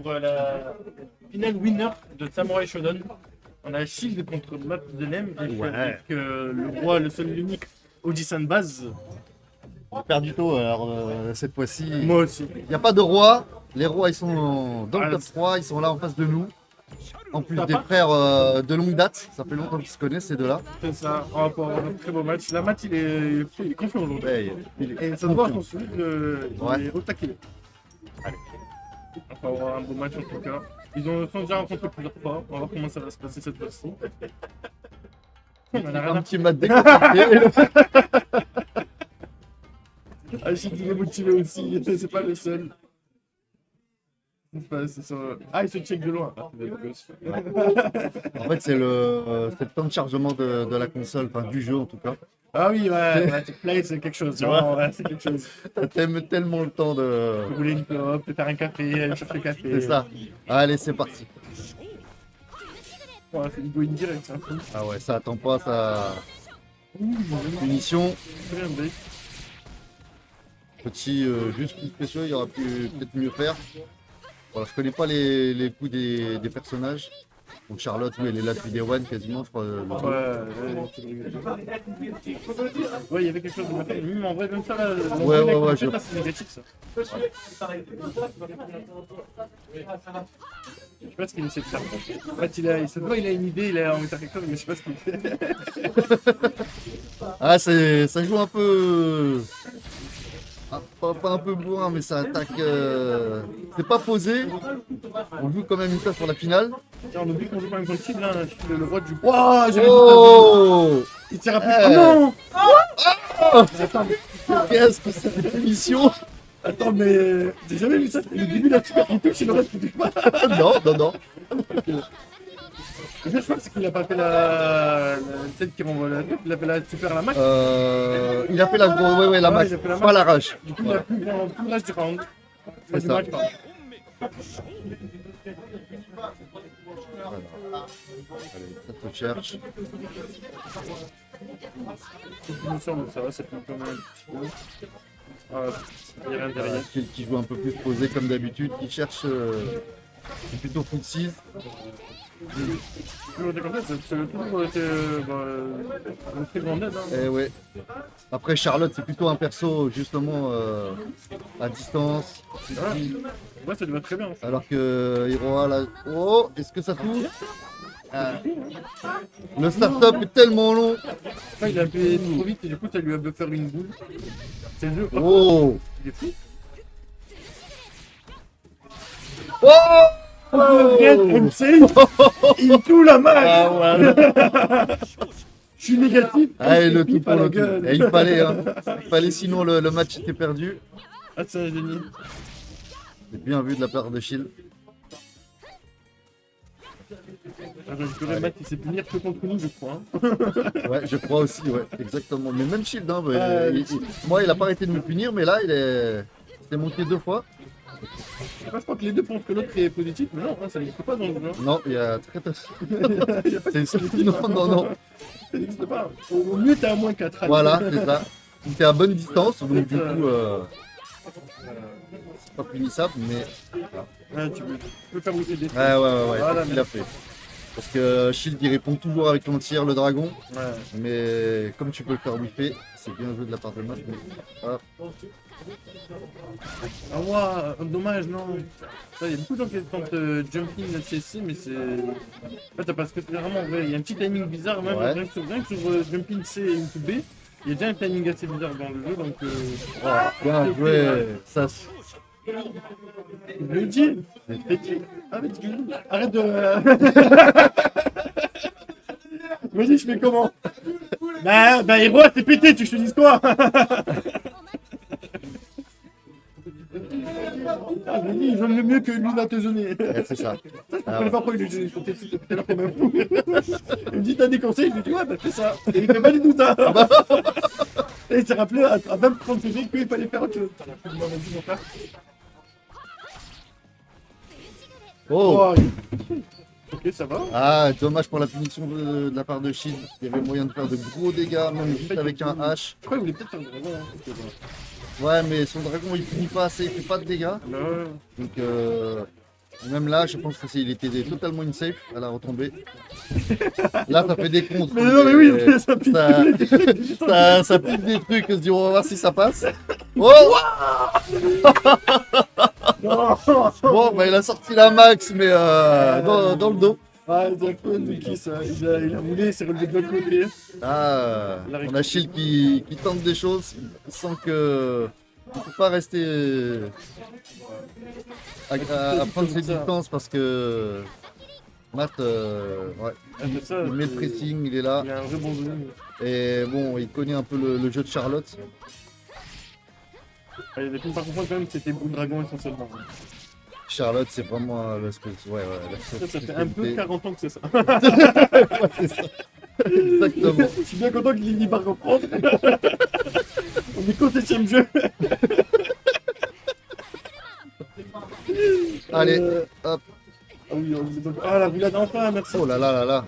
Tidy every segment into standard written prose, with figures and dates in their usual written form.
pour la finale winner de Samurai Shodown. On a Shield contre Matt Delem et Ouais. avec le roi, le seul, l'unique, Oji-san Baz. J'ai perdu tôt, alors cette fois-ci. Moi aussi. Il n'y a pas de roi. Les rois, ils sont dans le Ah, top 3, ils sont là en face de nous. En plus T'as des pas frères de longue date, ça fait longtemps qu'ils se connaissent ces deux-là. C'est ça, on va pouvoir avoir un très beau match. La Matt, il est confiant aujourd'hui. Ouais, il est Et ça se voit, je confiant. pense, celui Ouais. il est au taquet. Allez. On va avoir un beau match en tout cas. Ils ont sont déjà rencontrés plusieurs fois. On va voir comment ça va se passer cette fois-ci. On en a rien Un à petit mat déconcentré. Achille, il est motivé aussi, c'est pas le seul. C'est ça. Ah, il se check de loin. Ah, En fait, c'est le temps de chargement de la console, enfin du jeu en tout cas. Ah oui, ouais, play, c'est quelque chose, tu vois. Ouais, c'est quelque chose. T'aimes tellement le temps de. Rouler une clope, faire un café, aller chercher le café. C'est ça. Allez, c'est parti. Ouais, c'est une go in direct, c'est un peu. Ah ouais, ça attend pas, ça. Punition. Très bien, Blake. Petit juste coup spéciaux, il y aurait pu peut-être mieux faire. Voilà, je connais pas les coups des personnages. Donc Charlotte, oui, elle est là depuis Day One quasiment, je crois. Ouais, il y avait quelque chose de matin. Même en vrai, même ça, là, Ouais, c'est négatif ça. Je sais pas ce qu'il essaie de faire. En fait, il se voit, il a une idée, il a envie de faire quelque chose, mais je sais pas ce qu'il fait. Ah, ça joue un peu. Ah, pas un peu bourrin, mais ça attaque. C'est pas posé. On joue quand même une place pour la finale. Tiens, on oublie qu'on joue pas même contre Shield, là, le roi du. Wouah, j'ai Oh! il s'est rappelé. Oh non! Attends, Qu'est-ce que c'est cette émission? attends, mais j'ai jamais vu ça. Le début, là, il touche et le reste, il touche pas. Non, non, non. Je crois que c'est qu'il a pas fait la celle qui renvoie la tête, il a fait la super la max. Il a fait la grosse, ouais, la Ouais, max, il a fait la pas la rush. Du coup, il a plus le reste du round. C'est Du ça. match, pardon. Allez, ça se cherche. Il me semble que ça va, c'est plus comme un petit peu. Ah, il n'y a rien derrière. Qui joue un peu plus posé comme d'habitude, qui cherche plutôt full 6. Toujours été comme ça, c'est toujours été une très grande aide. Hein. Et ouais. Après Charlotte, c'est plutôt un perso justement à distance. Ouais, ça lui va très bien. Alors que Hiroa là. Oh, est-ce que ça touche? Ah. Le start-up est tellement long. Enfin, il a appuyé trop vite et du coup, ça lui a fait faire une boule. C'est le jeu. Oh! Il est fou. Oh! Red MC, il tout la main. Ah ouais. Je suis négatif. Allez, le tout Pipe pour à la le tout. gueule. Et il fallait, hein. Il fallait, sinon le match était perdu. Ah, c'est un génie. C'est bien vu de la part de Shield. Je dirais Matt, il sait punir que contre nous, je crois. Hein. Ouais, je crois aussi, ouais, exactement. Mais même Shield, hein, moi, il a pas arrêté de me punir, mais là, il s'est monté 2 fois. Je crois que les deux pensent que l'autre est positif, mais non, hein, ça n'existe pas dans le jeu. Hein. Non, il y a très. Il y a pas de C'est non, non, non. Ça n'existe pas. Au mieux, t'es à moins 4. Voilà, c'est ça. T'es à bonne distance, donc du coup, c'est pas punissable, mais. Ouais, tu peux faire bouger des trucs. Ouais, Voilà, c'est ce qu'il a fait. Parce que Shield, il répond toujours avec l'entière, le dragon. Ouais. Mais comme tu peux le faire whiffer, c'est bien joué de la part de Matt. Mais... hop. Ah, ouais, dommage, non. Il y a beaucoup de gens qui tentent jumping le CSC, mais c'est. En fait, parce que c'est vraiment vrai. Il y a un petit timing bizarre, même Ouais. rien que sur jumping C et into B. Il y a déjà un timing assez bizarre dans le jeu, donc. Bien joué. Ça, Je le dis. Arrête de. Vas-y, je fais comment? Bah, Hero, c'est pété, tu que je te dise quoi? Ah, je dis, j'aime le mieux que lui va te zoner. ouais, c'est ça. Je comprends pas pourquoi il lui dit sauter dessus depuis tout à l'heure comme un fou. Il me dit, t'as des conseils? Je lui dis, ouais, bah fais ça. Et il fait pas du tout ça. Et il s'est rappelé à 20-30 secondes qu'il fallait faire autre chose. Vas-y, mon frère. Oh! Ok, ça va. Ah, dommage pour la punition de la part de Shield. Il y avait moyen de faire de gros dégâts, même juste avec un H. Je crois qu'il voulait peut-être faire un dragon. Hein. Ouais, mais son dragon il punit pas assez, il fait pas de dégâts. Non. Donc Même là, je pense que il était totalement insafe à la retombée. Là, ça fait des contres. Mais non, mais oui, ça pique. Ça pique des trucs. On se dit, on va voir si ça passe. Oh bon, bah, il a sorti la max, mais dans le dos. Ah, c'est un peu Mickey ça. Il a roulé, il s'est relevé de l'autre côté. Ah, on a Shield qui tente des choses. Il sent que il ne peut pas rester à prendre ses distances parce que Matt, ouais, Ça, il met le pressing, il est là. Il a un vrai bon zoom. Et bon, il connaît un peu le jeu de Charlotte. Il y a des films par contre, quand même, c'était Blue Dragon essentiellement. Charlotte, c'est vraiment l'espèce. Ouais, Ça fait un peu 40 ans que c'est ça. Ouais, c'est ça. Exactement. Je suis bien content qu'il ait dit par comprendre. On est qu'au 7ème jeu. Allez, hop. Ah oui, la Villa d'enfant, merci. Oh là là là là.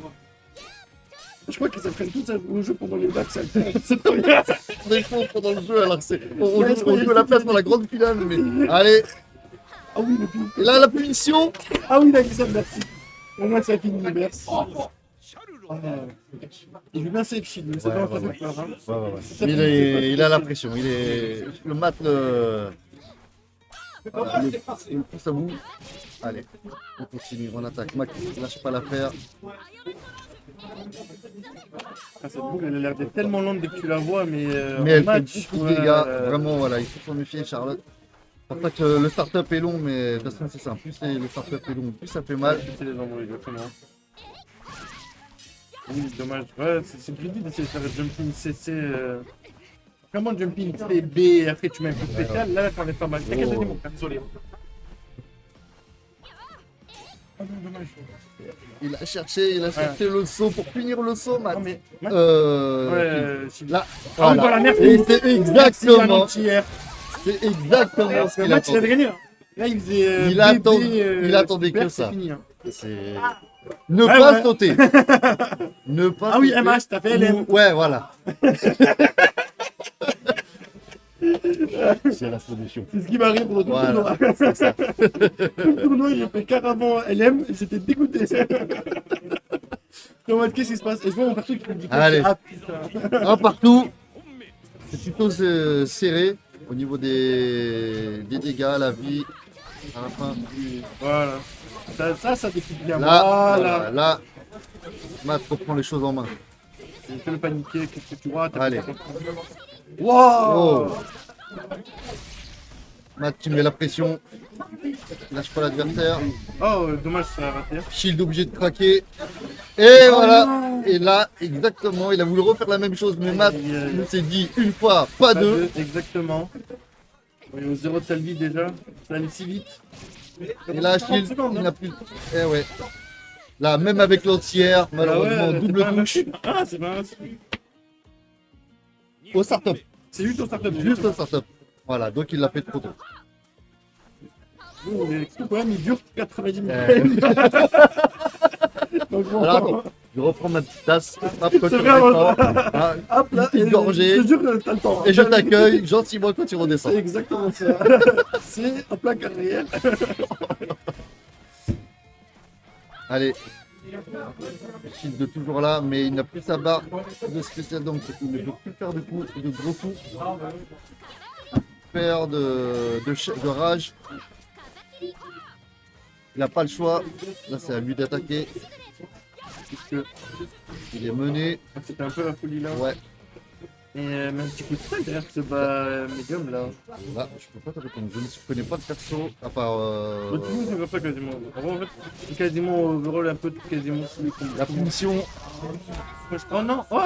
Je crois qu'ils apprennent tous au jeu pendant les bacs, ça. C'est trop bien. On est faux pendant le jeu alors que on joue à la place dans la grande finale. Mais allez, Ah oui, le film. et là la punition. Ah oui, la glissade, merci. Au moins, ça finit, merci. Il joue bien safe shield, mais c'est Ouais, pas un ouais, truc ouais. peur, hein. Ouais, ouais. Il a la pression. Il est le mat le pousse à bout. Allez, on continue, on attaque. Mac, lâche pas l'affaire. Ah, cette boule, elle a l'air d'être tellement lente dès que tu la vois, mais Mais en elle fait match, beaucoup de dégâts. Vraiment, voilà, il faut s'en méfier, Charlotte. C'est pour ça que le start-up est long, mais de toute façon, c'est ça. Plus le start-up est long, plus ça fait mal. C'est les embrouilles, exactement. Oui, dommage. Ouais, c'est plus dit d'essayer de faire le jumping CC. Comment jumping C, B, et après tu mets un coup spécial, là, ça en est pas mal. T'inquiète, Oh. mon frère, désolé. Oh non, dommage. Il a cherché le saut pour punir le saut, Matt. Non, mais. Là, Ah oui, voilà, merci. Et c'est exactement, Hier. c'est exactement ce Le qu'il match, il avait attendait. gagné. Hein. Là, il faisait. Il attendait super, que c'est ça. fini, hein. C'est ne Ouais, pas ouais. sauter. Ne pas Ah oui, sauter. MH, t'as fait LM. Ouais, voilà. C'est la solution. C'est ce qui m'arrive pendant tout le Voilà, tournoi. c'est ça. Tout le tournoi, il a fait carrément LM, et j'étais dégoûté. En mode, qu'est-ce qui se passe? Et je vois mon perso qui me dit Allez. ah putain. Un partout. C'est plutôt serré au niveau des dégâts, la vie. À la fin. Voilà. Ça découpe bien. Là, Voilà. là, Matt reprend les choses en main. C'est le paniquer, qu'est-ce que tu vois? Allez. Wow. Oh. Matt, tu mets la pression. Lâche pas l'adversaire. Oh, dommage, ça a raté. Shield obligé de craquer. Et voilà. Et là, exactement, il a voulu refaire la même chose, mais Matt nous s'est dit une fois, pas deux. Exactement. On est au 0 de sa vie déjà. Ça allait si vite. Et là, Shield, il n'a plus. Eh ouais. Là, même avec l'entière, malheureusement, double touche. Ah, c'est pas Au start-up. C'est juste au start-up. Juste au start-up. Voilà, donc il l'a fait trop tôt. Le problème, il dure 90 minutes. Donc, bon. Alors attends, je reprends ma petite tasse. Hop, quand tu vraiment redescends. Ah, Hop là, petite gorgée. Je te jure que t'as le temps. Et je t'accueille gentiment quand tu redescends. C'est exactement ça. C'est en plein carrière. Allez. Shield toujours là, mais il n'a plus sa barre de spécial, donc il ne peut plus faire de coups, de gros coups. Faire de rage. Il n'a pas le choix. Là, c'est à lui d'attaquer. Puisque il est mené. C'était un peu la folie là. Ouais. Et même un petit coup de tête derrière ce bas médium là. Là, je peux pas te répondre. Je ne connais pas de perso à part. Tout le monde ne voit pas quasiment. En fait, c'est quasiment overall un peu quasiment tous les combats. La punition. Oh non, oh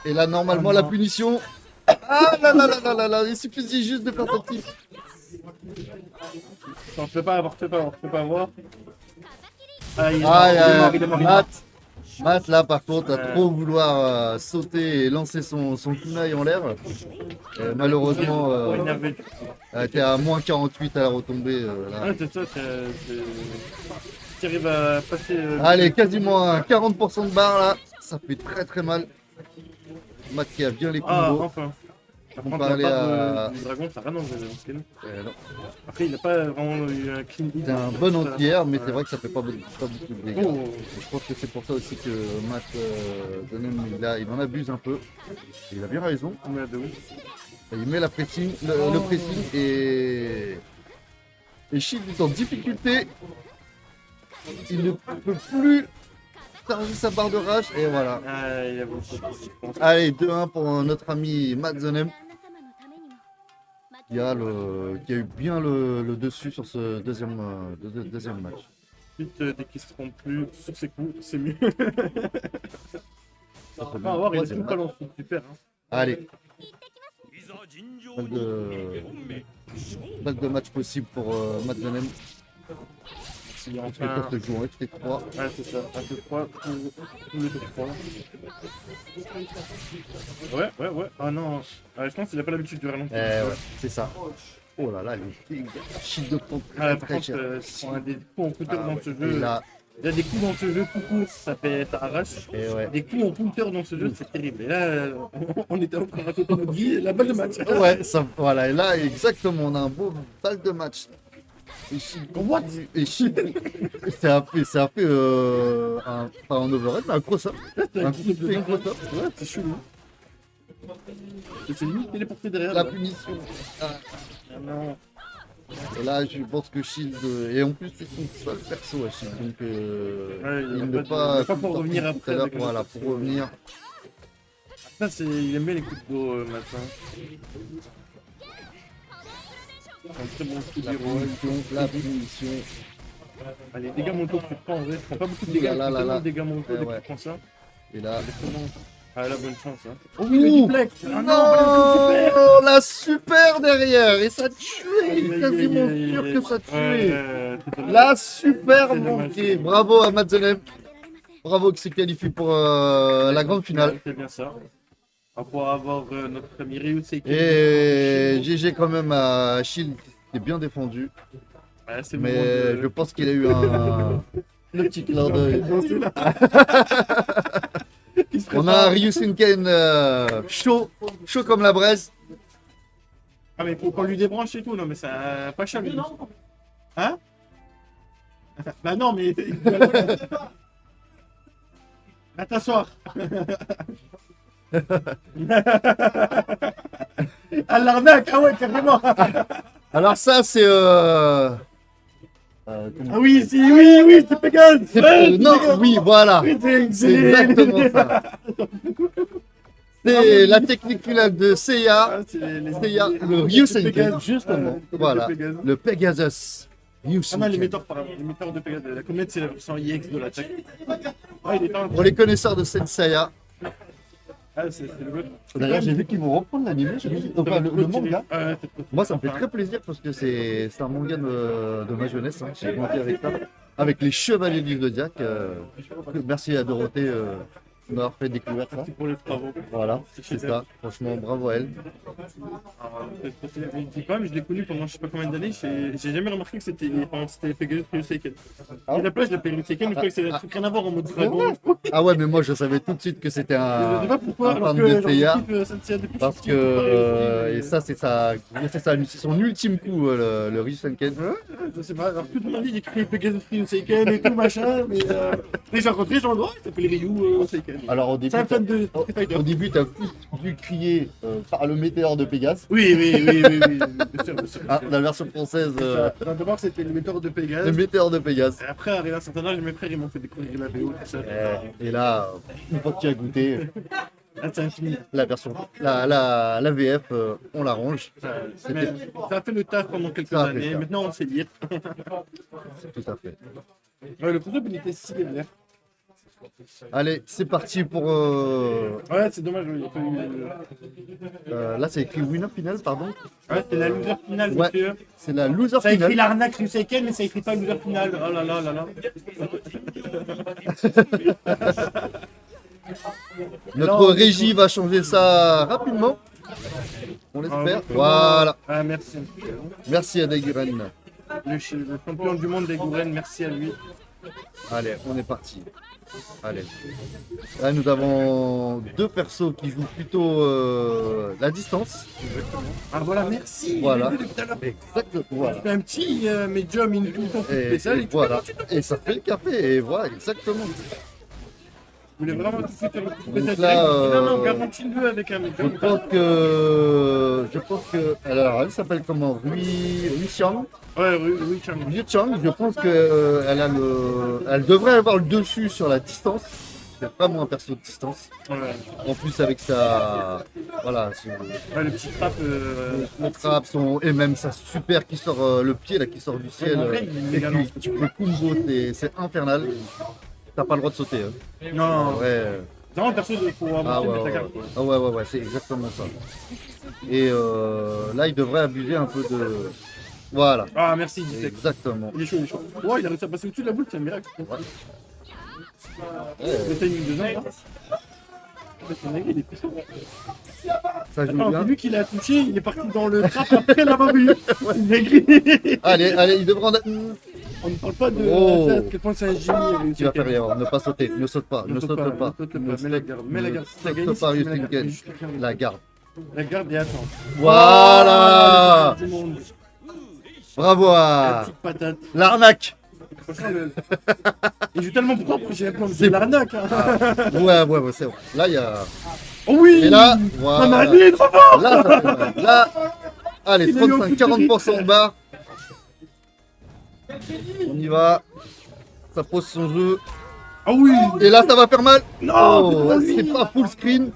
Et là, normalement, Oh la non. punition. Ah là là là là là là, il suffisait juste de faire son petit. Non, fais pas avoir. Ah, il est Aïe, mort, il est mort. Matt, là, par contre, a trop vouloir sauter et lancer son kunai en l'air. Malheureusement, Énervé. elle était à moins 48 à la retombée. Là. Ah, c'est ça, tu arrives à passer. Allez, quasiment à 40% de barre là. Ça fait très très mal. Matt qui a bien les Ah, combos. enfin. Par contre, comparé la part à... du dragon, ça n'a rien enlevé, le skin. Non. Après, il n'a pas vraiment eu un clean hit. C'est un bon entière, mais c'est vrai que ça fait pas beaucoup de dégâts. Oh, Je pense que c'est pour ça aussi que Matt Dunham, il en abuse un peu. Et il a bien raison. ouais, de ouf. Il met la pressing, le pressing et Shield est en difficulté. Il ne peut plus charger sa barre de rage et voilà. Ah, il a beaucoup de je pense. Allez, 2-1 pour notre ami Matt Dunham qui a eu bien le dessus sur ce deuxième match. Ensuite, dès qu'il se trompe plus sur ses coups, c'est mieux. Ça serait On bien va le voir, il est troisième tout pas match. lancé, super. Hein. Allez. Pas de match possible pour Matt Dunham. Il y a Parce que enfin... ça se joue en FT3. Ouais, c'est ça, un peu 3, tous les 3. Ouais. Ah non, je pense qu'il a pas l'habitude du ralenti. Ouais, c'est ça. Oh là là, les chiffres de compte Ah, très par très contre, cher. si on a des coups en counter dans ce Et jeu, là, il y a des coups dans ce jeu, coucou, ça arrache. et ouais. Des coups en counter dans ce jeu, c'est terrible. Et là, on était en train de raconter notre vie, la balle de match. Ouais, ça, voilà, et là, exactement, on a un beau balle de match. Et What? c'est un peu pas un overhead, mais un cross-up. Un coup de pied cross-up. Ouais, c'est chelou. C'est limite téléporté derrière. La là. punition. Ah, Ah non. et là, je pense que Shield. Et en plus, c'est son seul perso à Shield. Donc, Ouais, il il va ne pas pas pour revenir tout après à l'heure. avec un Voilà, autre pour revenir. Ça, il aime bien les coups de dos, matin. Un très bon coup de héros. La punition. Ah, les dégâts montaux que tu prends en vrai, tu prends pas beaucoup de dégâts, Là, là, tu prends là. tellement de dégâts montaux dès que Ouais. tu prends ça. Et là. Ah, la bonne chance. Hein. Oh, Le duplex. Ah non, la super derrière. Et ça tuait. Aïe, Il est aïe, quasiment aïe, aïe, sûr aïe. que ça tuait. c'est dommage. La super C'est dommage. manquée. Bravo à Matt Dunham. Bravo qui se qualifie pour la grande finale. C'est bien ça. On va pouvoir avoir notre ami Ryu Seiki. Et GG quand même à Shield qui est bien défendu. Ouais, c'est le Mais moment de- je pense qu'il a eu le petit clin d'œil. danser, là. Il se On prépare. a un Ryusenken chaud comme la braise. Ah, mais faut qu'on lui débranche et tout, non, mais ça pas cher lui. Hein? Bah non, mais. Va t'asseoir. À l'arnaque, ah ouais, carrément. Alors ça c'est Ah oui, c'est Pégase. Ouais, non, Pégase. oui, voilà. Oui, C'est exactement ça. C'est la technique finale de Seiya. Ah, c'est Seiya, le Ryusenken, Pégase. justement. Le Voilà, Pégase. le Pegasus. Ah non, les Ryusenken. metteurs, pardon, les metteurs de Pégase. La comète, c'est la version IX de l'attaque. Ah, il est temps. Pour les connaisseurs de Senseiya. Ah, c'est le but. D'ailleurs, j'ai vu qu'ils vont reprendre l'anime, enfin le manga. Ah, ouais, c'est- Moi, ça me fait très plaisir parce que c'est un manga de ma jeunesse. Hein. J'ai grandi avec ça, avec les Chevaliers du Zodiac. Merci à Dorothée de m'avoir fait découvrir ça. Merci pour les travaux. Voilà, c'est ça. Franchement, bravo à elle. Alors, je dis pas, mais je l'ai connu pendant je sais pas combien d'années. J'ai jamais remarqué que c'était Pegasus Ryuseiken. Ah À la place, je l'appelle Ryuseiken, mais je crois que c'est un truc rien à voir en mode dragon. Ah ouais, mais moi, je savais tout de suite que c'était Je un sais pas pourquoi, un alors fan que de genre, Seiya. j'équipe Senseiya depuis Parce je suis que petit, et ça, c'est son ultime coup, le Ryusenken. je sais pas, alors toute ma vie j'ai créé Pegasus Ryuseiken et tout machin, mais j'ai rencontré genre, oh, il s'appelle Ryu Seiken. Alors au début, C'est un fan de Street Fighter. au début, t'as plus dû crier par le météore de Pégase. Oui, bien sûr, bien sûr. Ah, la version française, D'abord c'était le metteur de le Pégase. météore de Pégase. Et après, arrivé à un certain âge, mes frères ils m'ont fait découvrir la VO, tout ça. Et là, une fois que tu as goûté, Ah, c'est infini. la version, la VF, on l'arrange. Mais ça a fait le taf pendant quelques Ça a fait années. ça. Maintenant, on sait lire. Tout à fait. Ouais, le prototype, il était stylé, d'ailleurs. Allez, c'est parti pour. Ouais, c'est dommage, il n'y a pas eu. Là, c'est écrit winner final, pardon. Ouais, c'est la loser finale, Ouais. monsieur. C'est la loser Ça écrit finale. l'arnaque Ryuseiken, mais ça écrit pas loser finale. Oh là là là là. Notre Non, régie va changer ça rapidement. On l'espère. Voilà. Ah, merci. Merci à Daiguren. Le champion du monde des Gouren, merci à lui. Allez, on est parti. Allez. Là, nous avons deux persos qui jouent plutôt la distance. Ah voilà, merci. Voilà. J'ai vu depuis tout à l'heure. Exactement. Voilà. Je fais un petit médium in tout le temps spécial et tu Voilà. Et ça fait le café. Et voilà, exactement. Je voulais vraiment tout de suite faire le coup de Donc tête. là, Non, garantie 2 avec un médium. Je pense que. Alors, elle s'appelle comment? Rui Xiang. Ouais, oui, Chang. Liu Chang, je pense elle devrait avoir le dessus sur la distance. C'est vraiment un perso de distance. Ouais, En plus avec sa, voilà, ouais, le petit trap. le trap, et même sa super qui sort le pied là qui sort du ciel. En vrai, il est Et galant. puis, le combo, c'est infernal. T'as pas le droit de sauter. Hein. Non, Ouais. c'est vraiment le perso de pour Ah avancer, ouais, mettre la ouais, carte. ouais. Ah ouais, c'est exactement ça. Et là, il devrait abuser un peu de. Voilà. Ah, merci, Ditek. Exactement. Il est chaud, il est chaud. Ouais, il a réussi à passer au-dessus de la boule, c'est un miracle. Le timing de Jean, là. Le mec, il est puissant. Ça joue Attends, bien. c'est lui qui l'a touché, il est parti dans le trap après l'avoir vu. Il a gris. Allez, il devrait en. On ne parle pas de Oh. à quel point c'est un génie. Tu vas faire l'erreur, ne pas sauter, ne saute pas, ne saute pas. Mets la garde, mets la garde. Si t'as gagné, Saute pas, c'est que tu mets Yusuken. la garde. La garde. La garde et attends. Voilà. Du monde. Bravo La à petite patate. l'arnaque. Franchement, il joue tellement propre, j'ai l'impression que C'est- c'est l'arnaque. Hein. Ouais, c'est bon. Là, il y a. Oh oui. Et là, Ah, voilà. il est trop fort. Là, ça fait mal. Là, allez, Il a eu un coup de 35-40% de barre. On y va. Ça pose son jeu. Ah oui. Et là, ça va faire mal. Non, Oh, putain, lui. c'est pas full screen.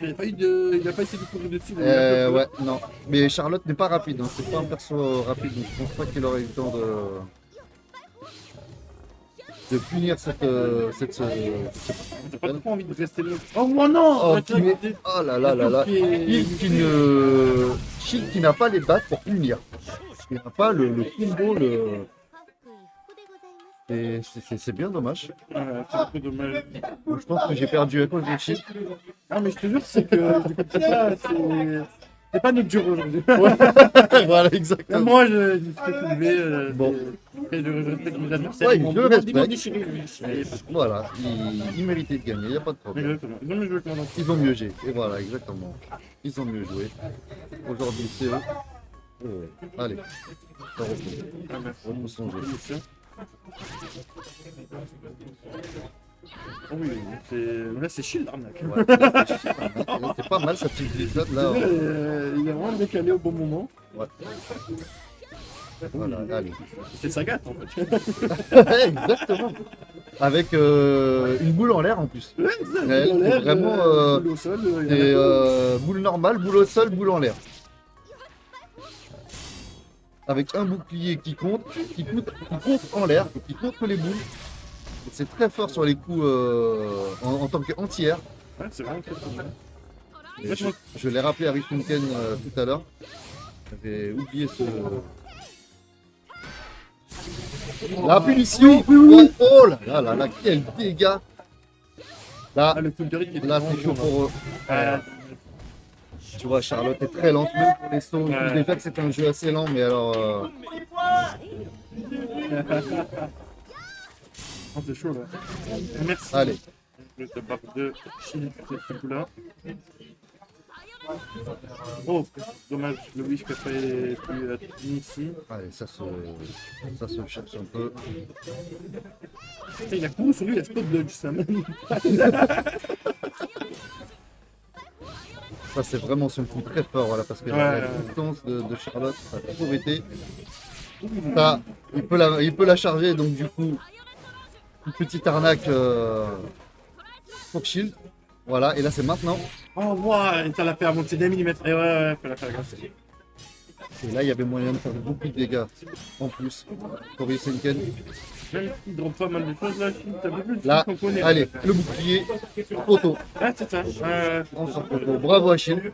Il n'a pas essayé de courir dessus. il a Ouais, non. Mais Charlotte n'est pas rapide. Hein. C'est pas un perso rapide. Donc je pense pas qu'il aurait eu le temps de punir cette. J'ai pas trop envie de rester là. Oh moi non. Oh, Ouais, tu vois, mais- il était- oh là là là là. Shield qui n'a pas les battes pour punir. Il n'a pas le combo. C'est bien dommage. Ouais, c'est un peu dommage. Donc, je pense que j'ai perdu à cause de Shield. Ah mais je te jure, c'est que du coup, c'est pas notre jour aujourd'hui. Voilà, Même exactement. moi, je suis soulevé. Bon. Et je respecte mes adversaires. Ouais, Ils m'ont je le vraiment respecte. déchiré, ils m'ont déchiré. Voilà, il méritait de gagner, il n'y a pas de problème. Exactement. Ils ont mieux joué que moi. Ils ont mieux joué, et voilà, exactement. Ils ont mieux joué. Aujourd'hui, c'est eux. Oh, allez, ça repousse. Ah, merci. Repousse son jeu. Merci. Oh oui, là c'est chill l'arnaque. Ouais, c'est pas mal sa petite glissade là. Il est vraiment décalé au bon moment. Ouais. Voilà, allez. C'est sa gâte en fait. Exactement. Avec une boule en l'air en plus. Ouais, Ouais, boule en l'air, vraiment, boule au sol. Il y en a C'est pas. boule normale, boule au sol, boule en l'air. Avec un bouclier qui compte en l'air, qui contre les boules. C'est très fort sur les coups en tant qu'entière. Ouais, c'est vraiment très fort. Et je l'ai rappelé à Rifunken tout à l'heure. J'avais oublié ce. La punition. Oh là là là, quel dégât. Là, Ah, le Fulgari qui est là vraiment c'est chaud bon, pour eux. là. Tu vois, Charlotte est très lente, même pour les sauts. Ouais. Déjà que c'est un jeu assez lent, mais alors. Oh, c'est chaud là. Merci. Allez. Le barre de Chine, ce coup-là. Oh, dommage, le Wish qui a fait plus ici. Allez, ça se cherche un peu. Putain, il a couru sur lui, il a spot dodge, ça même. Ça, c'est vraiment son coup très fort, voilà, parce que la distance de Charlotte, ça a toujours été. Ça, il peut la charger, donc du coup, une petite arnaque pour Shield. Voilà, et là, c'est maintenant. Oh, wow, ça l'a fait avancer d'un millimètre. Et ouais, faut la faire grâce. Et là, il y avait moyen de faire beaucoup de dégâts en plus pour Yusenken. Même s'il drop pas mal de choses là, t'as vu plus de Là, qu'on connaît. allez, le bouclier, poteau. Ah, c'est ça. Enfin, poteau. Bravo à Shield.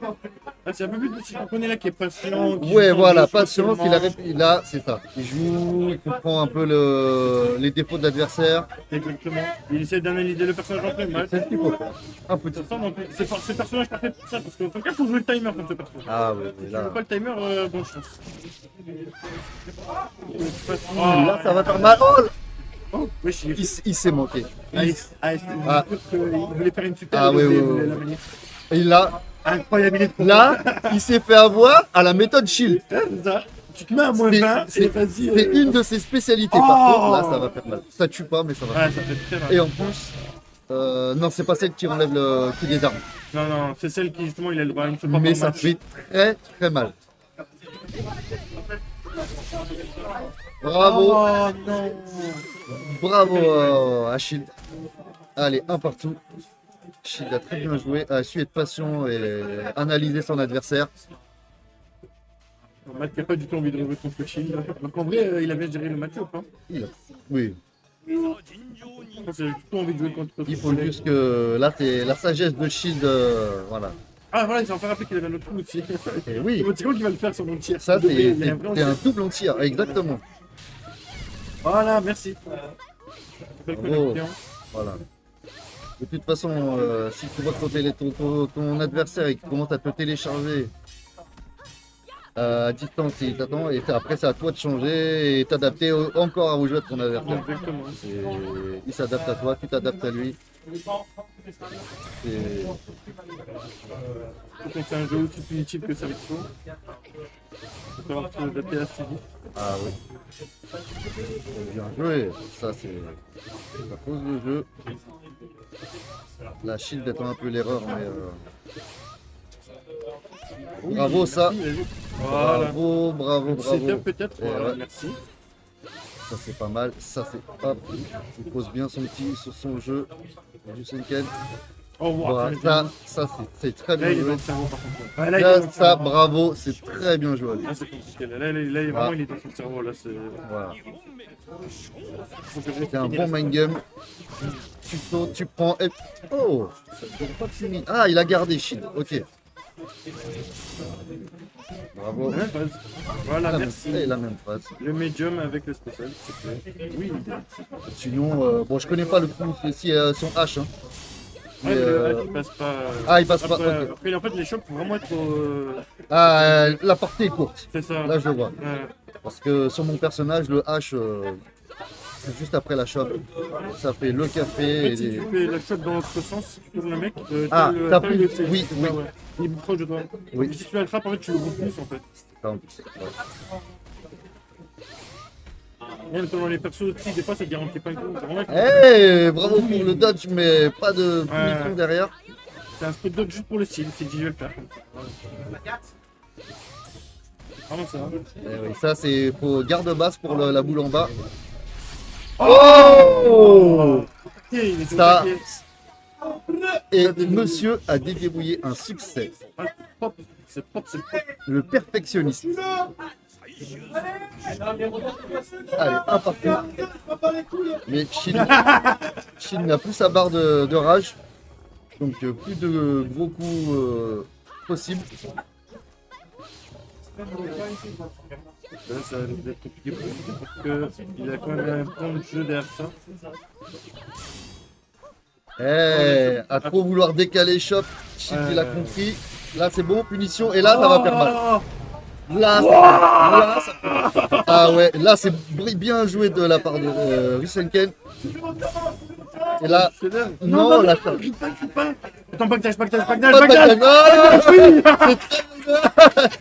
Ah, c'est un peu plus de qu'on connaît là qui est patient. qui Ouais, joue voilà, sans patience, facilement. là, c'est ça. Il joue, il comprend un peu les défauts de l'adversaire. Exactement. Il essaie d'analyser le personnage en plein match. C'est ce qu'il faut faire. Un petit. Ça sent, donc, c'est personnage parfait pour ça, parce qu'en tout cas, il faut jouer le timer comme ce personnage. Ah oui, Si tu là. joues pas le timer, bonne chance. Là, ça va faire mal. Oh là Oh, wesh, Il s'est manqué. il Ah. voulait faire une super. Ah, il oui, voulait oui, la oui. manière. Et là, Incroyable, il est trop il s'est fait avoir à la méthode Shield. bien. C'est ça. Tu te mets à moins C'est 20 et vas-y. c'est une de ses spécialités. Par Oh. contre, là, ça va faire mal. Ça tue pas, mais ça va faire Ouais, ça fait très mal. mal. Et en plus, non, c'est pas celle qui enlève le qui désarme. Non, non, c'est celle qui justement il a le droit une fois par Mais ça match. fait très très mal. Bravo, Oh non. bravo à Shield. Allez, un partout. Shield a très bien joué, a su être patient et analyser son adversaire. Matt qui n'a pas du tout envie de rejouer contre Shield. Donc en vrai, il a bien géré le match-up. Hein. Oui, Je pense qu'il a du tout envie de jouer contre. il faut juste que là, c'est la sagesse de Shield. Voilà. Ah voilà, il s'en fait rappeler qu'il avait un autre coup aussi. Et oui, C'est quand qu'il va le faire son entier. ça, c'est Il a un vrai c'est un entier. double entier, exactement. Voilà, merci. Belle Bravo. connexion. Voilà. De toute façon, si tu vois que ton adversaire il commence à te télécharger à distance, il t'attend, et après c'est à toi de changer et t'adapter encore au jeu de ton adversaire. Exactement. Il s'adapte à toi, tu t'adaptes à lui. Et Quand c'est un jeu aussi punitif que ça avec toi, il faut savoir se adapter assez vite. ah oui. Bien joué. Ça pose le jeu. La shield attend un peu l'erreur, mais bravo ça. Voilà. Bravo, bravo, C'est bien bravo. peut-être. Et Voilà, ouais. merci. Ça c'est pas mal. Ça c'est hop. Il pose bien son petit sur son jeu. Du Senken. Au revoir. Voilà, ça c'est très Là, bien il est dans joué. le cerveau par contre. Ah, là, il est Là, dans le ça, cerveau. bravo, c'est très bien joué. Là, c'est compliqué. Là, vraiment, Ah. il est dans son cerveau. Là, c'est. Voilà. Faut que je C'est un finisse. bon mind game. Tu sautes, tu prends. Et... Oh, ça fait pas de fini. Ah, il a gardé shield. Ok. Bravo. La même phase. Voilà, La même, merci. et la même phrase. Le medium avec le spécial, s'il te plaît. Oui, Sinon, bon, je connais pas le coup, si son H. Hein. Mais, il passe pas. Ah, il passe pas. Après, Ok. après, en fait, les chocs faut vraiment être. Ah, la portée est courte. C'est ça. Là, je le vois. Ouais. Parce que sur mon personnage, le H, c'est juste après la chope. Ça fait le En café. fait, si tu fais la shot dans l'autre sens, si tu tournes le mec, Ah, t'as t'as le plus- C. oui, C'est oui. ça, ouais. Il est plus proche de toi. Oui. Donc, si tu l'attrapes, en fait, tu le roules plus en fait. Ouais. Même selon les persos aussi, des fois, ça garantit pas un coup. Vraiment, Eh, bravo pour le dodge, mais pas de punition Ouais. derrière. c'est un spot d'autre juste pour le style, c'est dit, je vais le faire. Vraiment ça. Eh oui, ça, c'est pour garde basse pour la boule en bas. Oh, Ok, il est Ça- attaqué. et monsieur a déverrouillé un succès. Ah, c'est propre, c'est propre. Le perfectionniste. Allez, un partout. Mais Shin n'a plus sa barre de rage. Donc plus de gros coups possibles. Là, ça risque d'être compliqué pour lui parce qu'il a quand même un plan de jeu derrière ça. Eh, à trop vouloir décaler Chop, Shin il a compris. Là c'est bon, punition. Et là ça va faire mal. Là, ça fait mal. Ah ouais, là c'est bien joué de la part de Ryusenken. Et là, non, là ça. Crie pas. Attends, Bagdad. Pas de backlash. Oh, c'est très bien.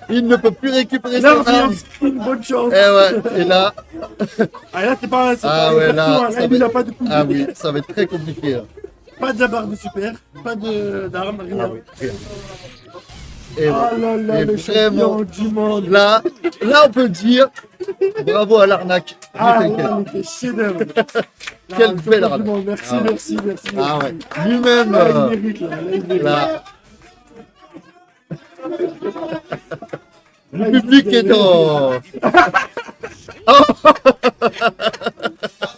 Il ne peut plus récupérer Là, son arme. une bonne chance. Et ouais, et là, Ah, là, c'est pas ah une ouais, version, là, hein. Là, ça il va n'a être- pas de coup. ah oui, ça va être très compliqué. Là. Pas de la barre de super, pas d'arme, rien. Ah oui, rien. Et, Ah là là, et le vraiment, champion du monde. là, on peut dire bravo à l'arnaque. Ah Ryusenken. là, il était chef-d'œuvre. Quelle Ah, belle champion du arnaque. monde. Merci, Ah ouais. merci. Ah ouais, lui-même. Là, il mérite, là. Là, il mérite. Là, Là, le il public mérite. est dans.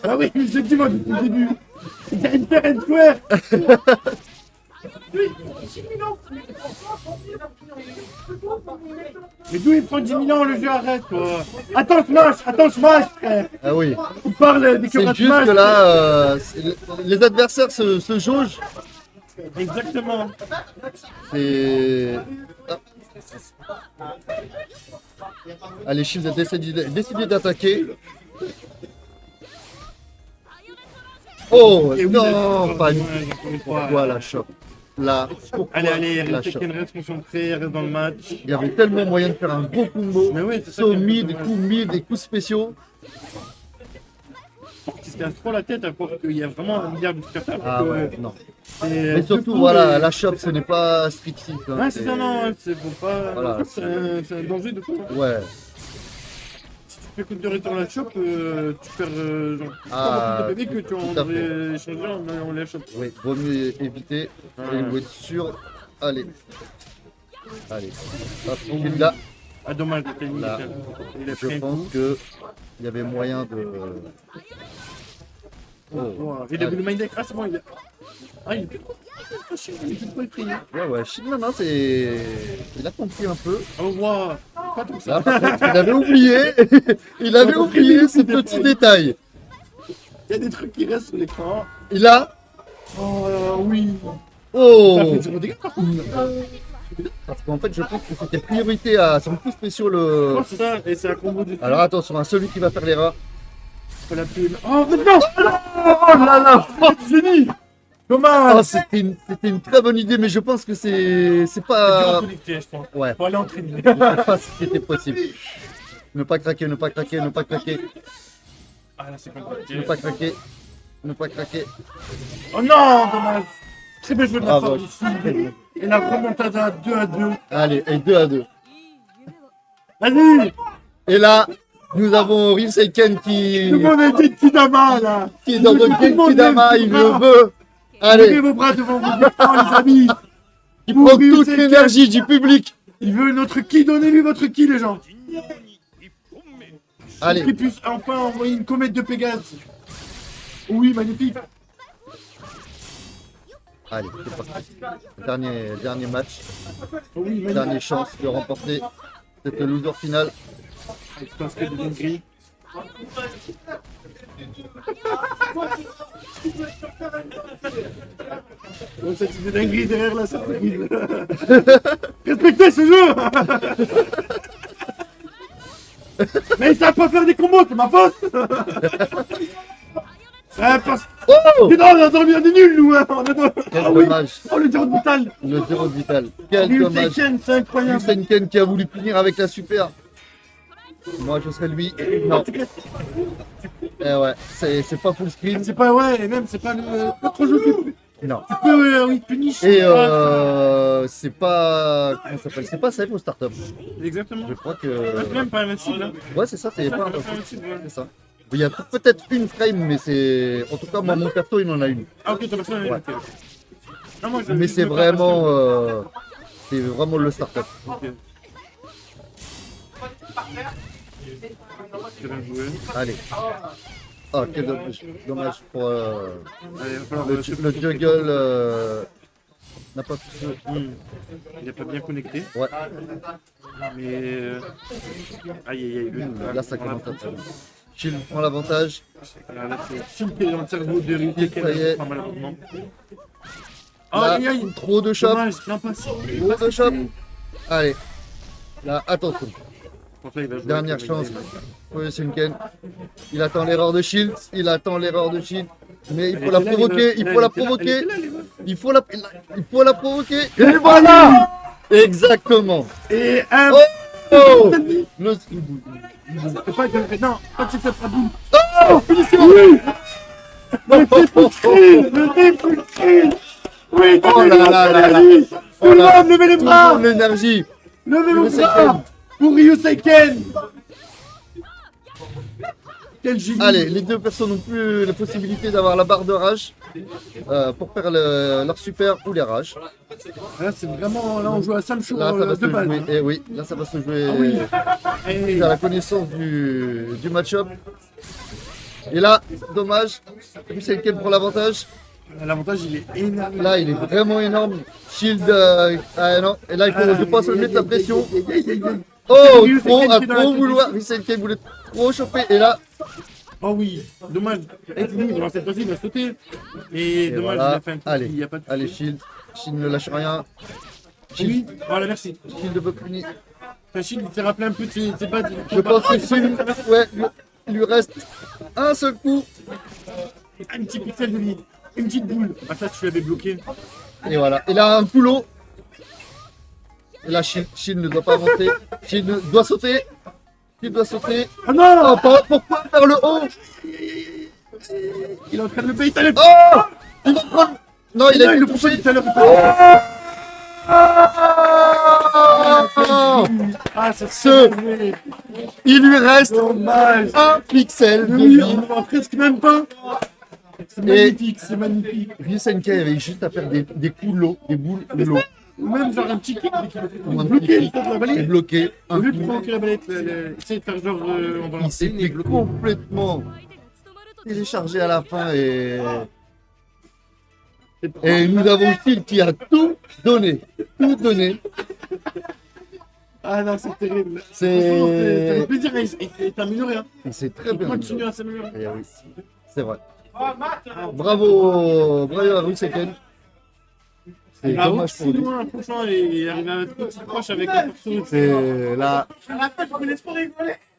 Ah oui, je dis moi depuis le début. Il y a une fair and square. Mais d'où il prend 10 000 ans le jeu, arrête quoi. Attends Smash frère. Ah oui. On parle des C'est camarades juste Smash. que là, les adversaires se jaugent. Exactement. C'est. Ah. Allez, Shield a décidé d'attaquer. Oh Et oui, non, là, pas du dommage, encore une fois. Pourquoi la chope? Là, pourquoi Allez, la reste chope? Ken, reste concentré, reste dans le match. Il y avait tellement moyen de faire un gros combo. Mais oui, c'est ça Saut qui est un peu mid, dommage. coups mid et coups spéciaux. Qui se casse trop la tête à croire qu'il y a vraiment un milliard de trucs à faire. Ah ouais, non. Et, Mais surtout, voilà, la chope, ce n'est pas Street Six. Hein, Ouais, c'est ça, non, c'est faut pas. Voilà, c'est un danger de fou. Hein. Ouais. Si tu fais coup de retour à la shop, tu perds genre Ah, pas plus de PV que tu en tout à fait. aurais échangé en la shop. Oui, vaut mieux éviter. Il faut être sûr. Allez. Allez. Hop, il est là. Ah, dommage, le timing. Là, Il a je pris un pense coup. que il y avait moyen de. Oh. Wow. Il a vu le mind deck. Ah, c'est bon, il a. Ah, il est plus trop. Il est plus trop effrayé. Ouais, ouais, Shin, non, non, c'est. Il a compris un peu. Oh, wow. Pas tout ça. Là, par contre, il avait oublié. Il avait oublié ce petit détail. Il y a des trucs qui restent sur l'écran. Et là. Oh, oui. Ça Oh. fait 0 dégâts par contre. Parce qu'en fait, je pense que c'était priorité à son coup spéciaux le. Oh, c'est ça, et c'est un combo de. Alors attention, hein, celui qui va faire l'erreur. La plume. Oh, mais non. Oh là là. Oh, génie. Dommage. Ah, c'était une très bonne idée, mais je pense que c'est C'est dur pas. à connecter, je pense. Ouais, Faut aller entraîner. je sais pas si c'était possible. Ne pas craquer, ne pas craquer, ne pas craquer, Ah, là, c'est compliqué. ne pas craquer, ne pas craquer. Oh non, dommage. Très bien joué de la Bravo. part ici. Et la remontada 2-2. Allez, et 2-2. Vas-y. Et là, nous avons Ryuseiken Tout le monde a été Kidama là. qui est dans le Tout le monde Genkidama, lève il vos le bras. veut. Levez Allez, vos bras devant vos écrans, les amis. il prend toute Ryuseiken. l'énergie du public. Il veut notre ki. Donnez-lui votre ki, les gens. Allez, Qu'il puisse enfin envoyer une comète de Pégase. Oui, magnifique. allez, c'est parti. Dernier match, Oh oui, magnifique. dernière chance de remporter cette loser finale. Je pense que des dingueries. Oh, cette idée dinguerie derrière là, c'est terrible. Respectez ce jeu. Mais ils savent pas faire des combos, c'est ma faute. Parce Oh, que non, on a dormi, on est nuls nous. Hein. On a dormi. quel Ah oui. dommage. Oh, le zéro de vital. Le zéro de vital. Quel dommage. Ryuseiken, c'est incroyable. Ryuseiken qui a voulu punir avec la super. Moi, je serais lui. Non. Eh ouais, c'est pas full screen. C'est pas, ouais, et même, c'est pas l'autre jeu qui Non. peut, oui, punish. Et c'est pas. Comment ça s'appelle? C'est pas safe au startup. Exactement. Je crois que. Même pas invincible. Hein. Ouais, c'est ça, c'est pas Pas impossible. invincible, ouais. C'est ça. Il y a peut-être une frame, mais c'est. En tout cas, moi, mon perso, il en a une. Ah, ok, t'as personne. Ouais. Ok. Non, moi, je- Mais je c'est veux pas vraiment. parce C'est vraiment le startup. que- Ok. J'ai bien joué. Allez. Ah, quel dommage. Dommage pour. Allez, va falloir, Le jungle n'a pas pu se. Il est pas bien connecté. Ouais, Mais. Aïe, aïe, aïe. là ça commence à faire. Shield prend l'avantage. Là, c'est chimpé dans le cerveau de Ryuseiken. Ça y est. Malheureusement. Là, Aïe, aïe, aïe. trop de chops. Dommage, l'impasse. Trop de chops. Allez. Là, attention. Pour ça, il va jouer Dernière avec chance. des- Ryuseiken. Il attend l'erreur de Shield. Il attend l'erreur de Shield. Mais il Elle faut la était là, provoquer. Il elle faut la était là, elle provoquer. était là, elle est là. Il faut la provoquer. Et voilà. Exactement. Et un. Oh. Le... Le- Pas de... Non, pas de cette boum. Oh, punition. Le triple kill. Le triple kill. Oui, Oh là là là là. Tout le monde, levez les bras. L'énergie. Levez le Ryuseiken. bras pour Ryuseiken. Quel génie. Allez, les deux personnes n'ont plus la possibilité d'avoir la barre de rage pour faire leur super ou les rages. Là, c'est vraiment... Là, on joue à Sam Show Là, ça va se de base. jouer. Et oui, là, ça va se jouer Ah oui. à la connaissance du match-up. Et là, dommage, Ryuseiken prend l'avantage. L'avantage, il est énorme. Là, il est vraiment énorme. Shield, ah non. Et là, il faut, je pense, mettre la pression. Oh, Ryuseiken trop, à qui est dans la trop tête. vouloir. Ryuseiken voulait trop choper. Et là, Oh oui, dommage. Cette fois-ci, il va sauter. Et et dommage, voilà. il a fait un truc. Allez, Il y a pas de... allez, Shield. Shield ne lâche rien. Oui, voilà, merci. Shield peut punir. Fachine, il s'est rappelé un peu de ses bases. Je pense que Shield, ouais, lui reste un seul coup. Un petit pixel de vie. Une petite boule. Ah, ça, tu l'avais bloqué. Et voilà. Il a un couloir. Et là, Shin ne doit pas avancer. Shin doit sauter. Shin doit sauter. Ah non! Oh, pourquoi faire le haut? Il est en train de le payer tout à l'heure. Oh! Il va prendre. Non, il a il été le poussait touché. tout à l'heure. Oh! Ah, c'est Ce- Il lui reste dommage. un pixel de Oui, vie. on ne voit presque même pas. C'est magnifique, c'est magnifique. Ryusenkai avait juste à faire des coups low, des boules low. Ou même genre un petit kick dès qu'il Ou un bloqué, petit il fait de la Et balade. bloqué. Au Un lieu de coup. provoquer la balette, essaye de faire genre on va Il lancer s'est une fait et bloquer. complètement télécharger à la fin et nous avons Phil qui a tout donné. Tout donné. Ah non, c'est terrible. C'est- Franchement, ça fait plaisir, il s'est amélioré. Hein. Et c'est très Il bien. continue à s'améliorer. Et oui, c'est vrai. Bravo, bravo à Ruseken. C'est Bravo, dommage pour si lui. loin, franchement, il est arrivé à être aussi proche avec le perso. C'est là.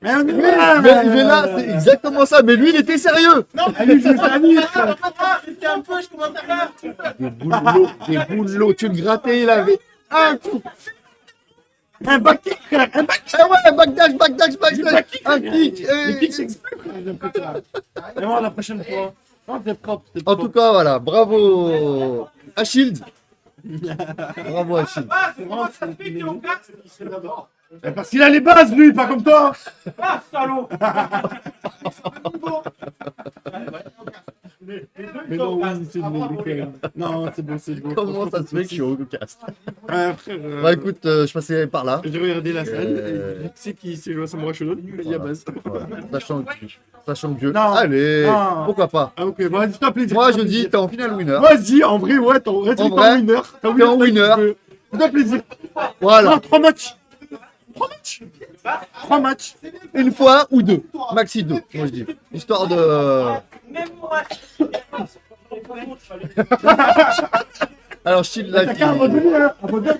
Mais on est Mais là, c'est exactement ça. Mais lui, il était sérieux. Allez, je s'amuse. Des boulots, tu le grattais, il avait un coup. Un back kick, frère, un back kick. Ah ouais, backdash, backdash, backdash. Un kick. Les kicks s'expriment, frère, j'ai l'impression. Vraiment, la prochaine fois. Non, t'es propre, t'es En propre. tout cas, voilà, bravo à Shield. Bravo à Shield. C'est vraiment, parce qu'il a les bases, lui, pas comme toi. Mais non, oui, c'est bon, nickel. Non, c'est bon, c'est bon. Comment ça se fait que je suis au cast? Frère, Bah écoute, je passais par là. j'ai regardé la salle, Euh, et tu sais qui s'est joué à Samurai Shodown, il y a base. Voilà. Sachant que Non. allez, Non. pourquoi pas. Ah ok, bah dis-toi plaisir. Moi, je dis-toi dis, plaisir. t'es en finale winner. Vas-y, en vrai, ouais, t'es en vrai, winner. t'es en winner. Dis-toi plaisir. Voilà, Non, 3 matchs. 3 matchs. 3 matchs. une fois ou deux, maxi deux, moi je dis. Histoire de. Alors, Shield là. T'as qu'à abandonner, hein. Abandonne,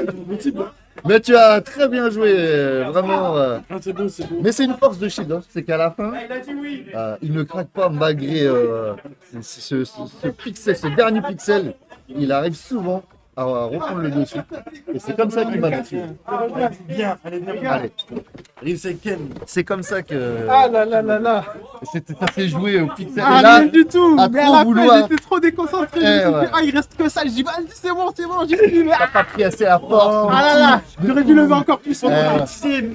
c'est possible. Mais tu as très bien joué, vraiment. Ah, c'est beau, c'est beau. Mais c'est une force de Shield, hein. C'est qu'à la fin, il ne craque pas malgré ce pixel, ce dernier pixel. Il arrive souvent à reprendre le dessus. Et c'est comme ça qu'il va dessus. Bien, allez, bien. Allez, Ryuseiken. c'est comme ça que Ah là là là là. ça s'est joué au pixel. Ah Et là, rien du tout. à Mais trop à la vouloir. fin, j'étais trop déconcentré. Je me suis ouais. dit, ah, il reste que ça. Je dis, vas-y, c'est bon, j'ai fini. t'as pas pris assez à force. Ah là là. J'aurais dû lever encore plus. Tu sais,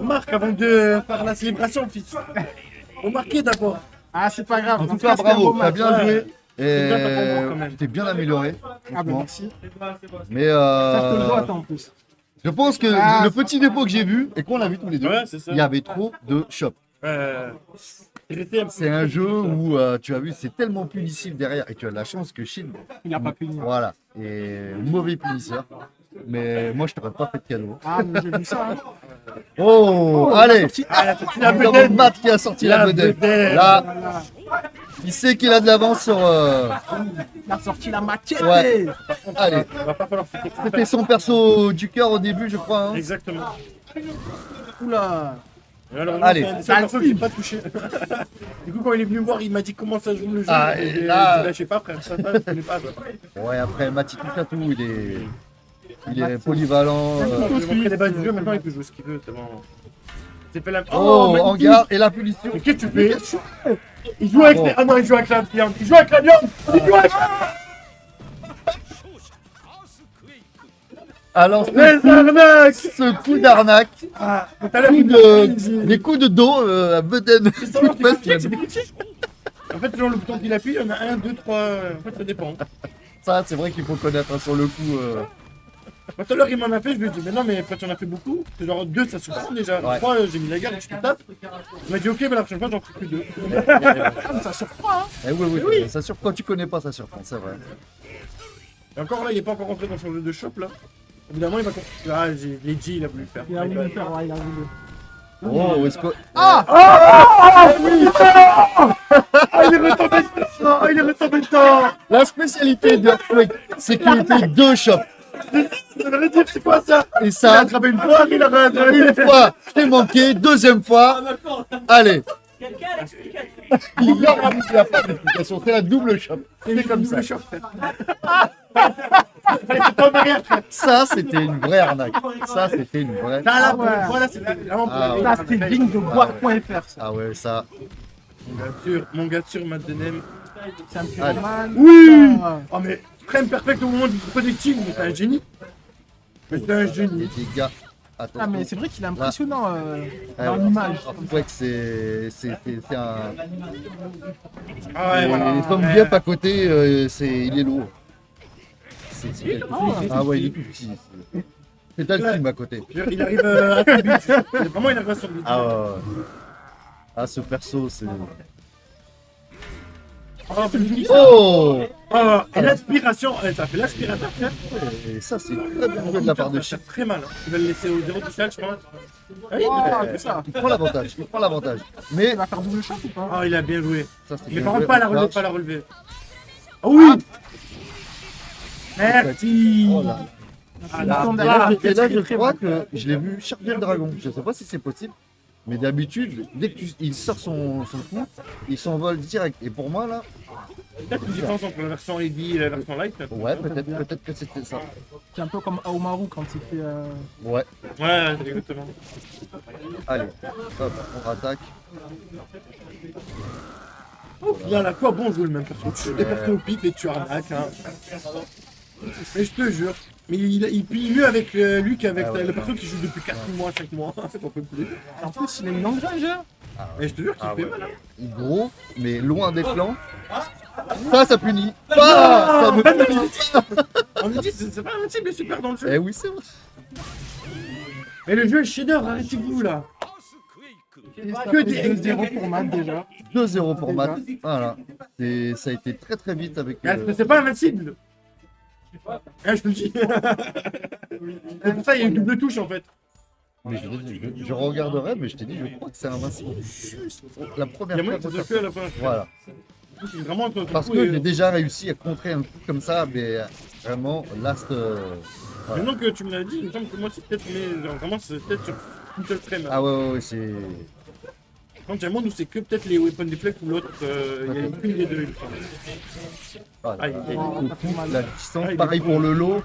marque avant de faire la célébration, fils. Faut marquer d'abord. Ah, c'est pas grave. En tout cas, c'était un bravo, beau t'as match. bien joué. Et bien, t'as pas mort, quand même. tu t'es bien amélioré. Ah, bah franchement. merci. Mais Ça te le doit, en plus. je pense que Ah. le petit dépôt que j'ai vu et qu'on a vu tous les deux, Ouais, c'est ça. il y avait trop de shop. C'est un jeu où tu as vu, c'est tellement punissif derrière et tu as de la chance que Shin, Il a pas puni. voilà, est mauvais punisseur. Mais moi, je t'aurais pas fait de cadeau. Ah, mais j'ai vu ça. Hein. Oh, allez, La nous avons Matt qui a sorti la vedette. Là, il sait qu'il a de l'avance sur. Il a sorti la machette. Ouais. Allez, Va pas falloir fêter. c'était son perso du cœur au début, je crois. Hein. Exactement. Oula. Et alors, Allez. c'est un perso que j'ai pas touché. Du coup, quand il est venu me voir, il m'a dit comment ça joue le jeu. Ah, et Et là- je sais pas, frère, ça, je connais pas. ça. Ouais, après, Matt, il touche à tout. Il est polyvalent. Je lui ai montré les bases du jeu, maintenant il peut jouer ce qu'il veut, c'est bon. C'est pas la. Oh, magnifique. en garde et la punition. Mais qu'est-ce que tu fais? Il joue avec Bon. les. Ah non, il joue avec la viande. Il joue avec la viande. Il joue avec Alors, les arnaques. ce coup d'arnaque, Ah, tout à l'heure, coup il les coups de dos à Beden. C'est ça, c'est des coups de pied, c'est des coups de pied. En fait, selon le bouton qu'il appuie, il y en a 1, 2, 3. En fait, ça dépend. Ça, c'est vrai qu'il faut connaître hein, sur le coup. Tout à l'heure, il m'en a fait, je lui ai dit, mais non, mais quand tu en as fait beaucoup, c'est genre 2, ça suffit déjà. Ouais. 3, j'ai mis la garde, je te tape. Il m'a dit, ok, mais la prochaine fois, j'en ferai que 2. Ça surprend. Hein. Eh oui, ça surprend. Quand tu connais pas, ça surprend, c'est vrai. Et encore là, il est pas encore rentré dans son jeu de shop là. Évidemment, il va continuer. Ah, j'ai les G, il a voulu le faire. Il a voulu le faire, ouais, il a voulu. Oh, est-ce que. Ah, il est retombé dedans. Ah, il est retombé dedans. La spécialité de Earthquake, c'est qu'il était deux shops. Ça veut dire, c'est quoi ça? Et Il a ça, attrapé une fois, il a attrapé une fois, je t'ai manqué. Deuxième fois, allez. Quelqu'un explique Il n'y a pas d'explication, c'est la double chope. C'est comme ça. Ça, c'était une vraie arnaque. Ça, c'était une vraie. Ah, là, ouais. voilà, c'était vraiment Ah, pour Ça, c'était digne de bois.fr, ça. Ah ouais, ça. Mon gars sûr, Madeleine. C'est un pyroman. Oui. Ah, Oh, mais frame perfect au moment du projectile, mais c'est un génie. Mais c'est un génie. Les gars, attention. Ah, mais c'est vrai qu'il est impressionnant Ah dans ouais. l'image. Ouais, que c'est un. Ah ouais, Et voilà. comme Ouais. Biep à côté, il est lourd. C'est quelque chose. Ah ouais, il est tout petit. C'est un film à côté. Il arrive à son but. Vraiment, il arrive à son but. Ah ouais, ouais. Ah, ce perso, c'est. Oh, mais- Oh! Oh, et l'aspiration, ça fait l'aspirateur, frère. Et ça, c'est très bien joué de la part de Ça Chip. fait très mal. Hein. Il va le laisser au zéro touchage, je pense. Ah, Ah, c'est ça. Il prend l'avantage, il prend l'avantage. Mais Il va faire double shot ou pas? Ah, il a bien joué. ça, c'est Mais bien par joué. contre, pas la relever, Large. pas la relever. Ah oui! Merci! Oh là. Ah, Ils là, sont là, derrière. Et là, je très crois bon. que je l'ai vu charger le dragon. Je sais pas si c'est possible. Mais d'habitude, dès qu'il sort son coup, il s'envole direct. Et pour moi, là, peut-être une différence entre la version Lady et la version Light. ouais, peut-être que c'était ça. C'est un peu comme Aomaru quand il fait. Ouais, Ouais, exactement. allez, hop, on rattaque. Oh, il y a la quoi bon jouer le même perso. Tu des persos au pif et tu arnaques. Hein. Mais je te jure. Mais il pille mieux avec lui qu'avec Ah ouais, le perso qui joue depuis 4 mois, 5 mois. C'est pas plus. En plus, il a une longue range. Hein. Mais je te jure qu'il fait mal. Hein. Il est gros, mais loin des flancs. Ça punit. Ah, ça me punit. On me dit, c'est pas un type super dans le jeu. Eh oui, c'est vrai. Mais le jeu est shader, arrêtez-vous là. Et ça Que fait des 2-0 pour Matt déjà. 2-0 pour Matt. Voilà. Ça a été très très vite avec. Mais c'est pas invincible. Je te le dis. C'est pour ça il y a une double touche en fait. Mais je regarderai, mais je t'ai dit, je crois que c'est invincible. Juste la Il y première a moyen fois. que ça se fait à la fin. Voilà. C'est vraiment entre Parce que j'ai déjà réussi à contrer un coup comme ça, mais vraiment, last. Voilà. Maintenant que tu me l'as dit, il me semble que moi c'est peut-être, mais genre, vraiment c'est peut-être sur une seule frame. Ah ouais, c'est. Quand il y a un monde où c'est que peut-être les weapon deflect ou l'autre, il y a une des deux. Il me semble. Voilà. Aïe, aïe, Oh, Le ça fait coup, mal. la distance, Ah, il est pareil pour le lot.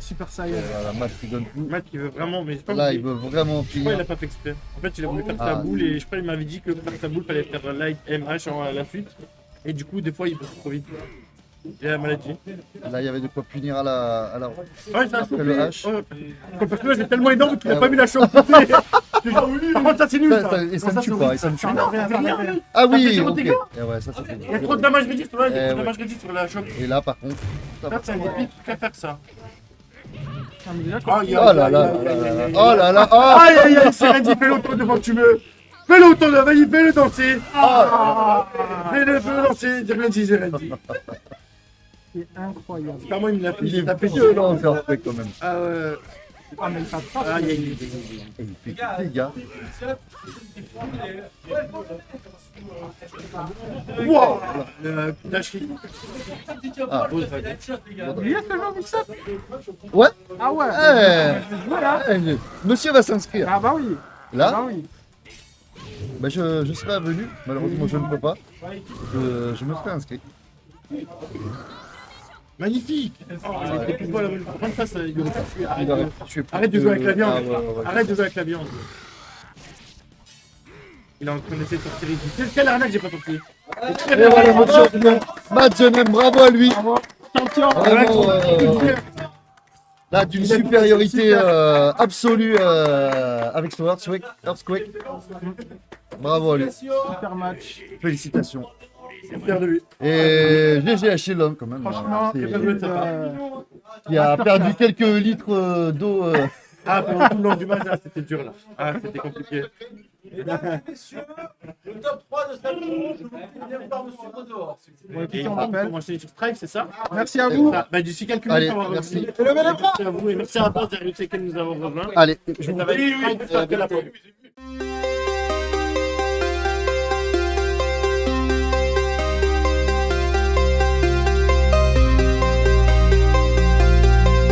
Super Saiyan. Voilà, Matt qui donne tout. Matt il veut vraiment, mais je sais pas. Là, il veut vraiment Je crois qu'il finir. a pas fait exprès. En fait, il a voulu faire sa Ah. boule et je crois qu'il m'avait dit que pour faire sa boule, il fallait faire light MH à la suite. Et du coup, des fois, il peut trop vite. Il a la maladie. Là, il y avait de quoi punir à la. Ouais, ça a Après chopé. le H. Ouais. Le personnage est tellement énorme qu'il a Ah pas ouais. vu la chose. Par contre, ça c'est nul. Et ça ne tue c'est pas, et ça ne tue Ça pas. n'a rien, ça n'a rien. Ah Ça oui, fait zéro ok. dégâts. Et ouais, ça fait. Il y a trop de damage réduit sur la, il y a Eh trop de ouais. damage réduit sur la choc. Et là, par contre. ça Ça, va. c'est un des pires trucs à faire ça. Ah, mais déjà, Oh, quand- il y a- Oh là là là là là. Oh là là. Oh. Aïe aïe aïe, Serenity, fais l'auto devant que tu veux. Fais l'auto, vas-y, fais-le danser. Fais-le danser, j'ai rien dit, Serenity. c'est incroyable. Comment il me l'a fait? Il est tapé dessus. violent encore, fait quand même. Ah ouais. Ah, mais il tape pas. Aïe aïe aïe. Et il fait des dégâts. Wow. Dash kick. Ah, Oh, Lui, a fait le mix up. ouais. Ah ouais. Eh, Ouais, là. monsieur va s'inscrire. Ah bah oui. Ah Là, bah oui. bah, je serai venu. Malheureusement, je ne peux pas. Je me serai inscrit. Magnifique. Par contre, ça, ça, il aurait pas pu. Il aurait tué plus Arrête de jouer avec la viande. Ah, ouais, ouais, ouais. Arrête de jouer avec la viande. Il est en train d'essayer de sortir ici. Quelle arnaque j'ai pas sorti. Et voilà notre champion. Matt Jenem, bravo à lui. Champion. Vraiment, là, d'une supériorité absolue avec son Earthquake. Bravo à lui. Super match. Félicitations. Fier de lui. Et GG à Shilong quand même. Franchement, C'est- euh, qui a perdu quelques litres d'eau. Ah, pendant tout le long du match, là, c'était dur là. Ah, c'était compliqué. Le top 3 de cette rouge, je vous viens voir monsieur Godor. bon, Et écoutez, il on va rappelle. commencer sur Strive, c'est ça? Merci à vous. Ah, bah, d'ici quelques minutes, Allez, on va merci. revenir. Levez les bras. Merci à vous et merci à la base d'Arius qui nous avons rejoint. Allez, Et ça va être Strive juste après la pause.